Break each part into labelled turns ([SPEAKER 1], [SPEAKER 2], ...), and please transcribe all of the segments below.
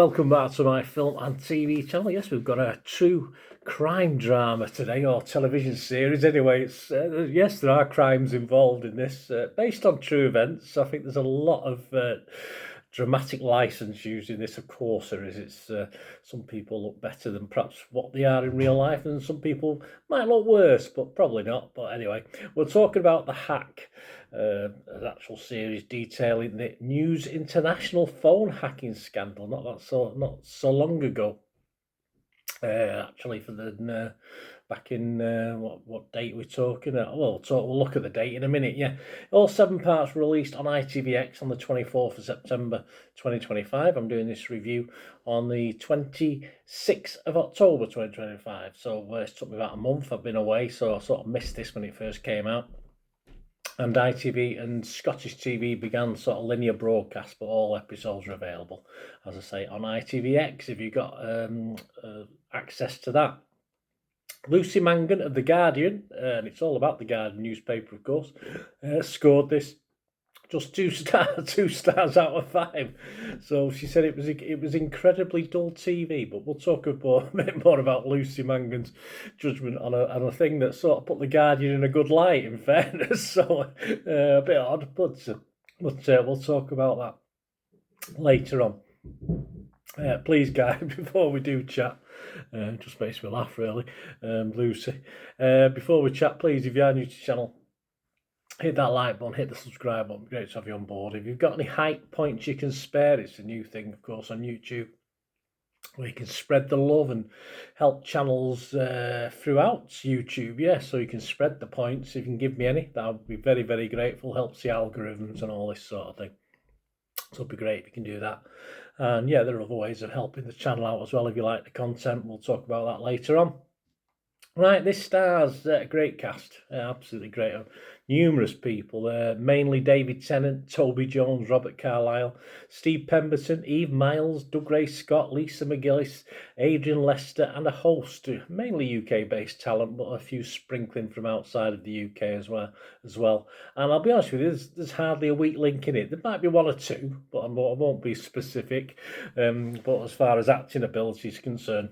[SPEAKER 1] welcome back to my film and TV channel. Yes, we've got a true crime drama today, or television series. Anyway, it's yes, there are crimes involved in this, based on true events. I think there's a lot of dramatic license used in this. Of course, there is. It's some people look better than perhaps what they are in real life, and some people might look worse, but probably not. But anyway, we're talking about The Hack. An actual series detailing the News International phone hacking scandal. Not so long ago. Actually, for the back in what date we're talking at? Well, we'll look at the date in a minute. Yeah, all 7 parts were released on ITVX on the 24th of September 2025. I'm doing this review on the 26th of October 2025. So it took me about a month. I've been away, so I sort of missed this when it first came out. And ITV and Scottish TV began sort of linear broadcast, but all episodes are available, as I say, on ITVX if you've got access to that. Lucy Mangan of The Guardian, and it's all about The Guardian newspaper, of course, scored this just 2 stars out of 5. So she said it was incredibly dull TV, but we'll talk a bit more about Lucy Mangan's judgment on a thing that sort of put The Guardian in a good light, in fairness. So a bit odd, but we'll talk about that later on. Please, guys, before we do chat, just makes me laugh, really, Lucy. Before we chat, please, if you are new to the channel, hit that like button, hit the subscribe button. Great to have you on board. If you've got any hype points you can spare, it's a new thing, of course, on YouTube, where you can spread the love and help channels throughout YouTube. Yeah, so you can spread the points. If you can give me any, that would be very, very grateful. Helps the algorithms and all this sort of thing. So it'd be great if you can do that. And yeah, there are other ways of helping the channel out as well. If you like the content, we'll talk about that later on. Right, this stars a great cast, absolutely great. Numerous people, mainly David Tennant, Toby Jones, Robert Carlyle, Steve Pemberton, Eve Miles, Doug Ray Scott, Lisa McGillis, Adrian Lester, and a host, mainly UK-based talent, but a few sprinkling from outside of the UK as well. And I'll be honest with you, there's hardly a weak link in it. There might be one or two, but I won't be specific. But as far as acting ability is concerned,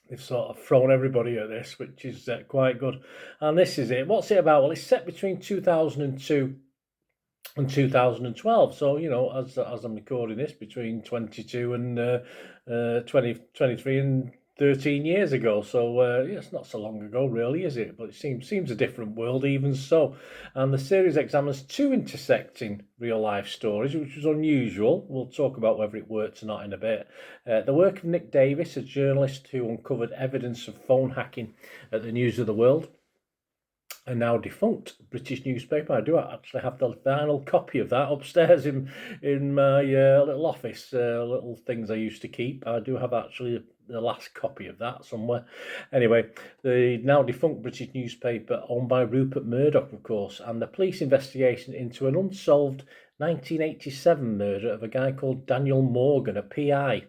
[SPEAKER 1] they've sort of thrown everybody at this, which is quite good. And this is it. What's it about? Well, it's set between 2002 and 2012. So, you know, as I'm recording this, between 22 and 23 and 13 years ago. So yeah, it's not so long ago, really, is it? But it seems a different world, even so. And the series examines 2 intersecting real-life stories, which was unusual. We'll talk about whether it worked or not in a bit. The work of Nick Davis, a journalist who uncovered evidence of phone hacking at the News of the World, a now defunct British newspaper. I do actually have the final copy of that upstairs in my little office, little things I used to keep. I do have actually the last copy of that somewhere. Anyway, the now defunct British newspaper owned by Rupert Murdoch, of course, and the police investigation into an unsolved 1987 murder of a guy called Daniel Morgan, a PI.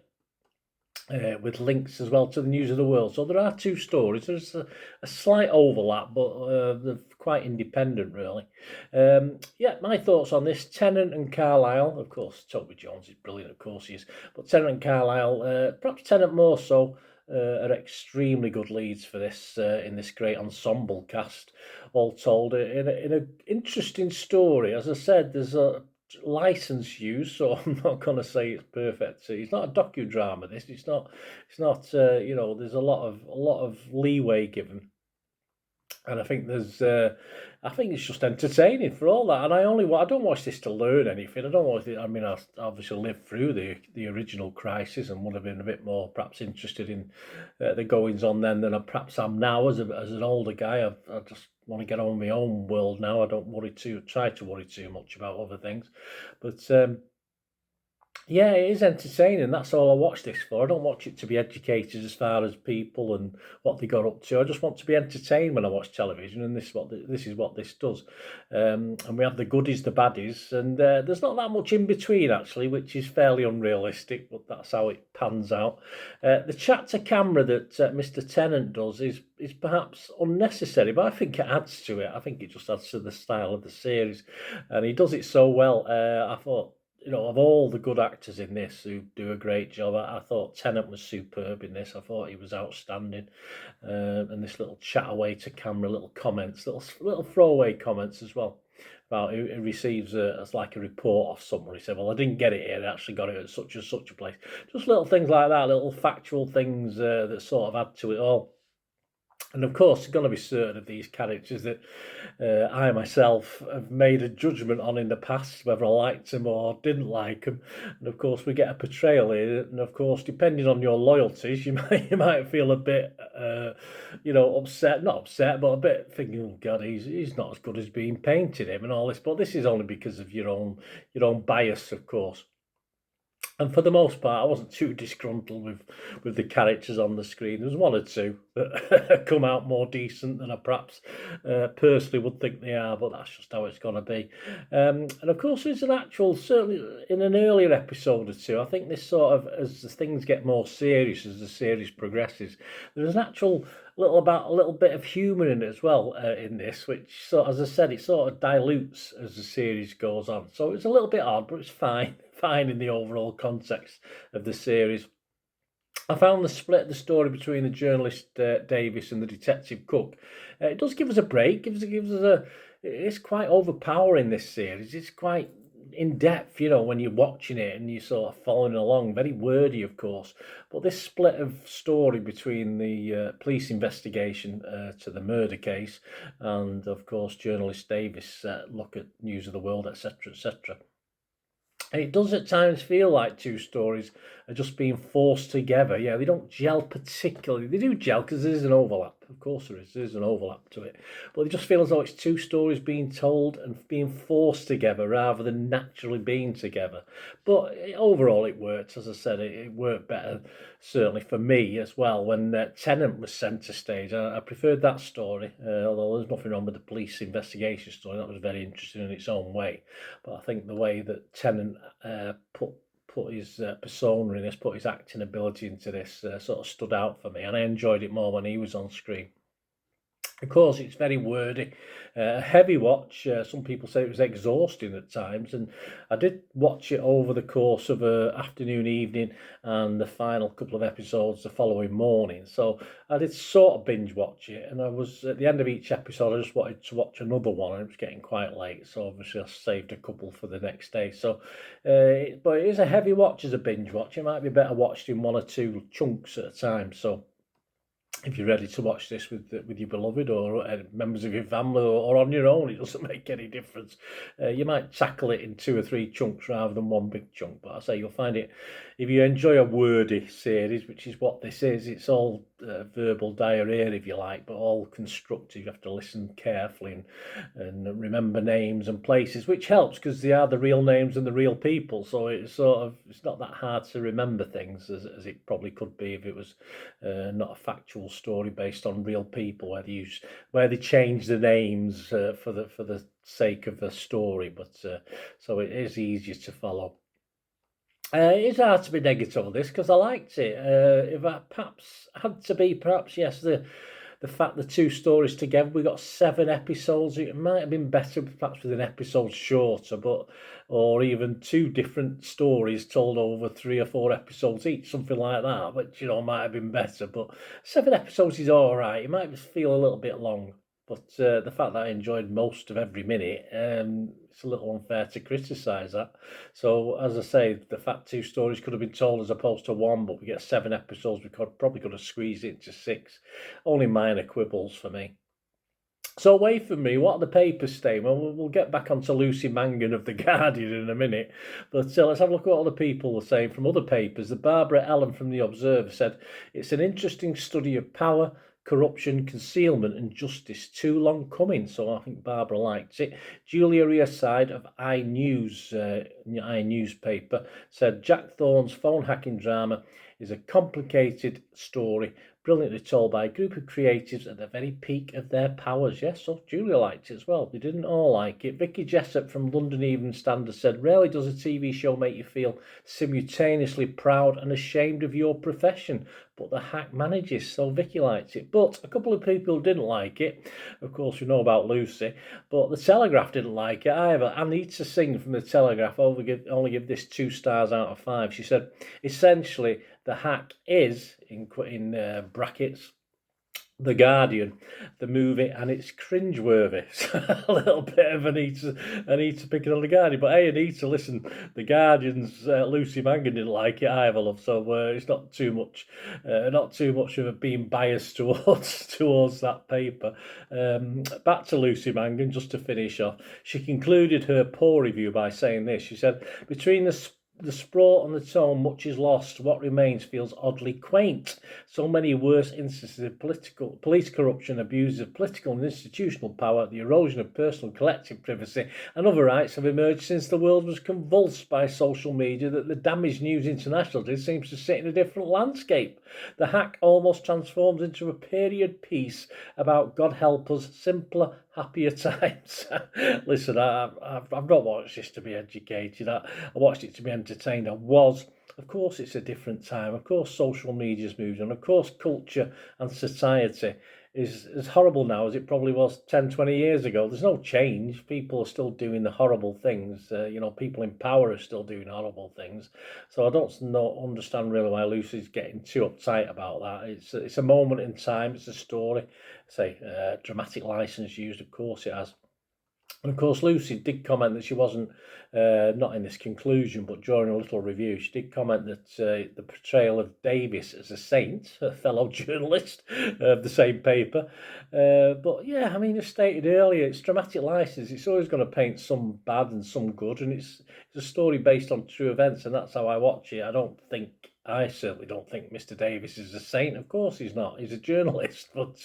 [SPEAKER 1] With links as well to the News of the World. So there are 2 stories. There's a slight overlap, but they're quite independent, really. Yeah, my thoughts on this. Tennant and Carlyle, of course, Toby Jones is brilliant, of course he is. But Tennant and Carlyle, perhaps Tennant more so, are extremely good leads for this in this great ensemble cast, all told in an interesting story. As I said, there's a license use, so I'm not going to say it's perfect. It's not a docudrama. It's not. You know, there's a lot of leeway given, and I think I think it's just entertaining for all that. And I don't watch this to learn anything. I don't watch it. I mean, I obviously lived through the original crisis and would have been a bit more perhaps interested in the goings on then than I perhaps am now as an older guy. I just want to get on with my own world now. I don't try to worry too much about other things, but yeah, it is entertaining. That's all I watch this for. I don't watch it to be educated as far as people and what they got up to. I just want to be entertained when I watch television, and this is what this does. And we have the goodies, the baddies, and there's not that much in between actually, which is fairly unrealistic, but that's how it pans out. The chat to camera that Mr. Tennant does is perhaps unnecessary, but I think it adds to it. I think it just adds to the style of the series, and he does it so well. I thought of all the good actors in this who do a great job, I thought Tennant was superb in this. I thought he was outstanding. And this little chat away to camera, little comments, little throwaway comments as well. About he receives as like a report off someone. He said, "Well, I didn't get it here. I actually got it at such and such a place." Just little things like that, little factual things that sort of add to it all. And of course, there's going to be certain of these characters that I myself have made a judgment on in the past, whether I liked them or didn't like them. And of course, we get a portrayal here. And of course, depending on your loyalties, you might feel a bit, upset. Not upset, but a bit thinking, "Oh God, he's not as good as being painted him," and all this. But this is only because of your own bias, of course. And for the most part, I wasn't too disgruntled with the characters on the screen. There was one or two that come out more decent than I perhaps personally would think they are, but that's just how it's going to be. And of course, there's certainly in an earlier episode or two, I think this sort of, as the things get more serious, as the series progresses, there's an actual a little bit of humour in it as well in this, which, so as I said, it sort of dilutes as the series goes on. So it's a little bit odd, but it's fine in the overall context of the series. I found the story between the journalist Davis and the detective Cook. It does give us a break. Gives us a. It's quite overpowering, this series. It's quite in depth, when you're watching it and you're sort of following along. Very wordy, of course. But this split of story between the police investigation to the murder case and, of course, journalist Davis look at news of the world, etc., etc. It does at times feel like two stories are just being forced together. Yeah, they don't gel particularly. They do gel because there is an overlap. Of course there is. There's an overlap to it. But they just feel as though it's two stories being told and being forced together rather than naturally being together. But overall it worked. As I said, it worked better, certainly for me as well, when Tennant was centre stage. I preferred that story, although there's nothing wrong with the police investigation story. That was very interesting in its own way. But I think the way that Tennant put his persona in this, put his acting ability into this, sort of stood out for me, and I enjoyed it more when he was on screen. Of course, it's very wordy, a heavy watch. Some people say it was exhausting at times, and I did watch it over the course of a afternoon, evening, and the final couple of episodes the following morning. So I did sort of binge watch it, and I was at the end of each episode, I just wanted to watch another one, and it was getting quite late, so obviously I saved a couple for the next day. So, but it is a heavy watch as a binge watch. It might be better watched in one or two chunks at a time. So if you're ready to watch this with your beloved or members of your family or on your own, it doesn't make any difference. You might tackle it in 2 or 3 chunks rather than one big chunk. But I say you'll find it, if you enjoy a wordy series, which is what this is, it's all verbal diarrhea, if you like, but all constructive. You have to listen carefully and remember names and places, which helps because they are the real names and the real people. So it's not that hard to remember things as it probably could be if it was not a factual story based on real people, where they change the names for the sake of the story. But so it is easier to follow. It's hard to be negative on this because I liked it. If I perhaps had to be, yes, the fact the two stories together, we got 7 episodes. It might have been better perhaps with an episode shorter, or even 2 different stories told over 3 or 4 episodes each, something like that, which might have been better. But 7 episodes is all right. It might just feel a little bit long. But the fact that I enjoyed most of every minute, it's a little unfair to criticise that. So, as I say, the fact 2 stories could have been told as opposed to 1, but we get 7 episodes, we probably could have squeezed it into 6. Only minor quibbles for me. So away from me, what are the papers saying? Well, we'll get back onto Lucy Mangan of The Guardian in a minute. But let's have a look at what other people are saying from other papers. The Barbara Ellen from The Observer said, "It's an interesting study of power, corruption, concealment and justice. Too long coming." So I think Barbara liked it. Julia Rearside of iNewspaper said, "Jack Thorne's phone hacking drama is a complicated story, brilliantly told by a group of creatives at the very peak of their powers." Yes, so Julia liked it as well. They didn't all like it. Vicky Jessup from London Evening Standard said, "Rarely does a TV show make you feel simultaneously proud and ashamed of your profession. but the hack manages, so Vicky liked it. But a couple of people didn't like it. Of course, we know about Lucy, but the Telegraph didn't like it either. Anita Singh from the Telegraph only give this 2 stars out of 5. She said, essentially, the hack is, in brackets, The Guardian, the movie, and it's cringeworthy. A little bit of Anita picking on The Guardian. But hey, Anita, listen, The Guardian's Lucy Mangan didn't like it either, love. So it's not too much of a being biased towards that paper. Back to Lucy Mangan, just to finish off. She concluded her poor review by saying this. She said, between the sprawl and the tone, much is lost. What remains feels oddly quaint. So many worse instances of police corruption, abuses of political and institutional power, the erosion of personal collective privacy and other rights have emerged since the world was convulsed by social media that the damaged News International did seems to sit in a different landscape. The hack almost transforms into a period piece about, God help us, simpler, happier times. Listen, I've not watched this to be educated. I watched it to be entertained. Of course, it's a different time. Of course, social media's moved on. Of course, culture and society is as horrible now as it probably was 10, 20 years ago. There's no change. People are still doing the horrible things. People in power are still doing horrible things. So I don't understand really why Lucy's getting too uptight about that. It's a moment in time. It's a story. Dramatic license used. Of course it has. And of course, Lucy did comment that she wasn't, not in this conclusion, but during a little review, she did comment that the portrayal of Davis as a saint, a fellow journalist of the same paper. But yeah, I mean, as stated earlier, it's dramatic license. It's always going to paint some bad and some good, and it's a story based on true events, and that's how I watch it. I certainly don't think Mr. Davis is a saint. Of course he's not. He's a journalist. But,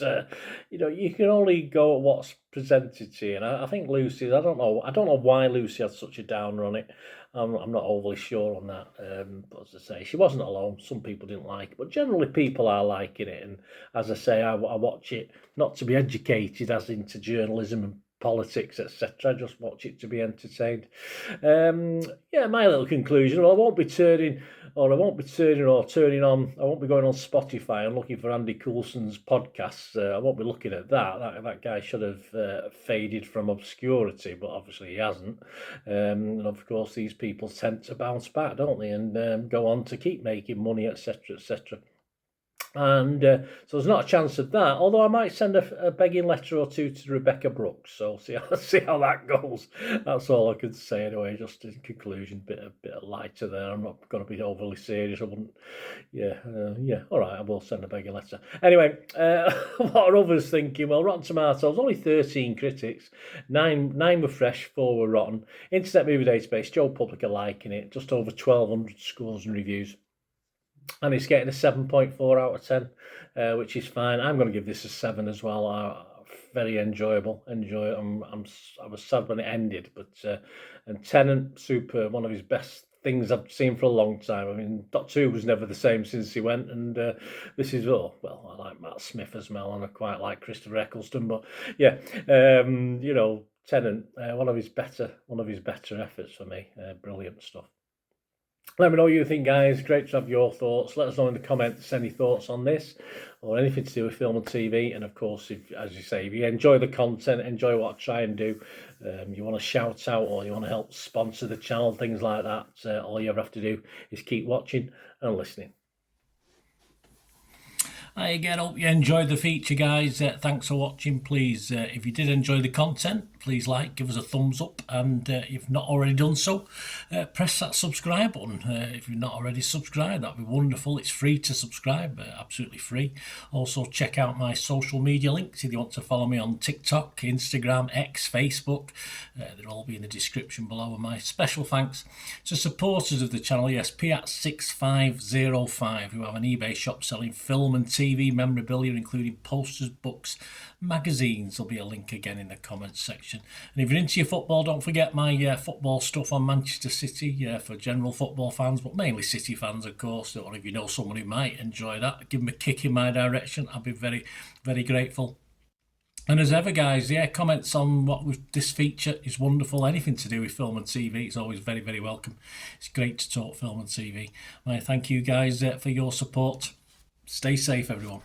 [SPEAKER 1] you can only go at what's presented to you. And I think Lucy, I don't know why Lucy had such a downer on it. I'm not overly sure on that. But as I say, she wasn't alone. Some people didn't like it. But generally people are liking it. And as I say, I watch it not to be educated as into journalism and politics, etc. I just watch it to be entertained. My little conclusion. Well, I won't be turning on. I won't be going on Spotify and looking for Andy Coulson's podcasts. I won't be looking at that. That guy should have faded from obscurity, but obviously he hasn't. And of course, these people tend to bounce back, don't they, and go on to keep making money, etc., etc. And so there's not a chance of that, although I might send a begging letter or two to Rebecca Brooks, so see how that goes. That's all I could say anyway, just in conclusion, bit of lighter there. I'm not going to be overly serious. I wouldn't, all right, I will send a begging letter. Anyway, what are others thinking? Well, Rotten Tomatoes, only 13 critics, 9 were fresh, 4 were rotten. Internet Movie Database, Joe Public are liking it, just over 1,200 scores and reviews. And it's getting a 7.4 out of 10, which is fine. I'm going to give this a 7 as well. Very enjoyable. Enjoy it. I was sad when it ended, but and Tennant, super, one of his best things I've seen for a long time. I mean, Doctor Who was never the same since he went, and this is I like Matt Smith as well, and I quite like Christopher Eccleston, but yeah, Tennant, one of his better efforts for me. Brilliant stuff. Let me know what you think, guys. Great to have your thoughts. Let us know in the comments any thoughts on this or anything to do with film and TV. And of course, if you enjoy the content, enjoy what I try and do, you want to shout out or you want to help sponsor the channel, things like that, all you ever have to do is keep watching and listening. Hi again, hope you enjoyed the feature, guys. Thanks for watching. Please, if you did enjoy the content, please give us a thumbs up, and if you've not already done so, press that subscribe button. If you've not already subscribed, that'd be wonderful. It's free to subscribe, absolutely free. Also, check out my social media links if you want to follow me on TikTok, Instagram, X, Facebook. They'll all be in the description below. And my special thanks to supporters of the channel, yes, Piat6505, who have an eBay shop selling film and TV memorabilia, including posters, books, magazines. There'll be a link again in the comments section. And if you're into your football, don't forget my football stuff on Manchester City for general football fans, but mainly City fans, of course. Or if you know someone who might enjoy that, give them a kick in my direction. I'll be very, very grateful. And as ever, guys, comments on this feature is wonderful. Anything to do with film and TV, it's always very, very welcome. It's great to talk film and TV. I thank you guys for your support.
[SPEAKER 2] Stay safe, everyone.